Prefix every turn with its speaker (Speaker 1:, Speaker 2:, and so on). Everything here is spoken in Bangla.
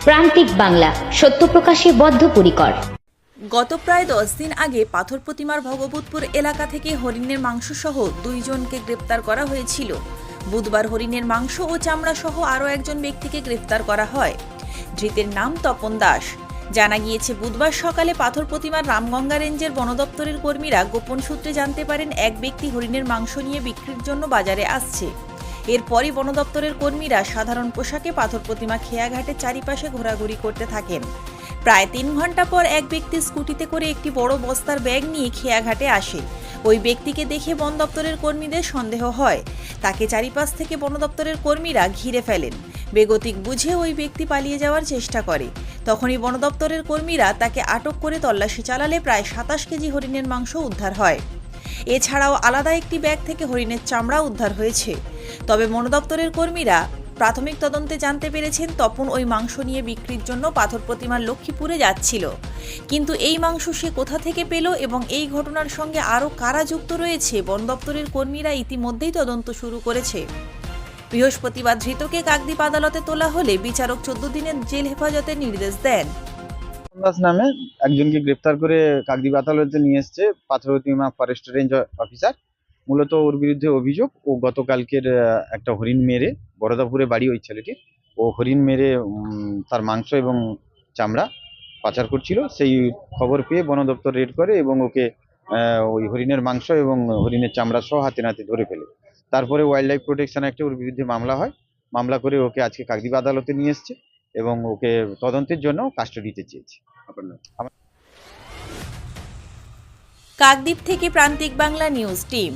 Speaker 1: প্রান্তিক বাংলা, সত্য প্রকাশে বদ্ধপরিকর।
Speaker 2: গত প্রায় 10 দিন আগে পাথর প্রতিমার ভগবতপুর এলাকা থেকে হরিণের মাংস সহ 2 জনকে গ্রেপ্তার করা হয়েছিল। বুধবার হরিণের মাংস ও চামড়া সহ আরও একজন ব্যক্তিকে গ্রেপ্তার করা হয়। ধৃতের নাম তপন দাস। জানা গিয়েছে, বুধবার সকালে পাথর প্রতিমার রামগঙ্গা রেঞ্জের বন দপ্তরের কর্মীরা গোপন সূত্রে জানতে পারেন এক ব্যক্তি হরিণের মাংস নিয়ে বিক্রির জন্য বাজারে আসছে। এরপরই বন দপ্তরের কর্মীরা সাধারণ পোশাকে পাথর প্রতিমা খেয়াঘাটের চারিপাশে ঘোরাঘুরি করতে থাকেন। প্রায় 3 ঘন্টা পর এক ব্যক্তি স্কুটিতে করে একটি বড় বস্তার ব্যাগ নিয়ে খেয়াঘাটে আসে। ওই ব্যক্তিকে দেখে বন দপ্তরের কর্মীদের সন্দেহ হয়। তাকে চারিপাশ থেকে বন দপ্তরের কর্মীরা ঘিরে ফেলেন। বেগতিক বুঝে ওই ব্যক্তি পালিয়ে যাওয়ার চেষ্টা করে। তখনই বন দপ্তরের কর্মীরা তাকে আটক করে তল্লাশি চালালে প্রায় 27 কেজি হরিণের মাংস উদ্ধার হয়। এছাড়াও আলাদা একটি ব্যাগ থেকে হরিণের চামড়া উদ্ধার হয়েছে। তবে বন দপ্তরের কর্মীরা প্রাথমিক তদন্তে জানতে পেরেছেন তপন ওই মাংস নিয়ে বিক্রির জন্য পাথর প্রতিমার লক্ষ্মীপুরে যাচ্ছিল। কিন্তু এই মাংস সে কোথা থেকে পেল এবং এই ঘটনার সঙ্গে আরও কারা যুক্ত রয়েছে, বন দপ্তরের কর্মীরা ইতিমধ্যেই তদন্ত শুরু করেছে। বৃহস্পতিবার ধৃতকে কাকদ্বীপ আদালতে তোলা হলে বিচারক 14 দিনের জেল হেফাজতের নির্দেশ দেন।
Speaker 3: দাস নামে একজনকে গ্রেপ্তার করে কাকদ্বীপ আদালতে নিয়ে এসছে পাথর প্রতিমা ফরেস্ট রেঞ্জ অফিসার। মূলত ওর বিরুদ্ধে অভিযোগ, ও গতকালকের একটা হরিণ মেরে, বরদাপুরে বাড়ি ওই ছেলেটির, ও হরিণ মেরে তার মাংস এবং চামড়া পাচার করছিল। সেই খবর পেয়ে বন দপ্তর রেড করে এবং ওকে ওই হরিণের মাংস এবং হরিণের চামড়া সহ হাতে নাতে ধরে ফেলে। তারপরে ওয়াইল্ড লাইফ প্রোটেকশন অ্যাক্টে ওর বিরুদ্ধে মামলা হয়। মামলা করে ওকে আজকে কাকদ্বীপ আদালতে নিয়ে এসছে এবং ওকে তদন্তের জন্য কাস্টডিতে চেয়েছে।
Speaker 2: কাকদ্বীপ থেকে প্রান্তিক বাংলা নিউজ টিম।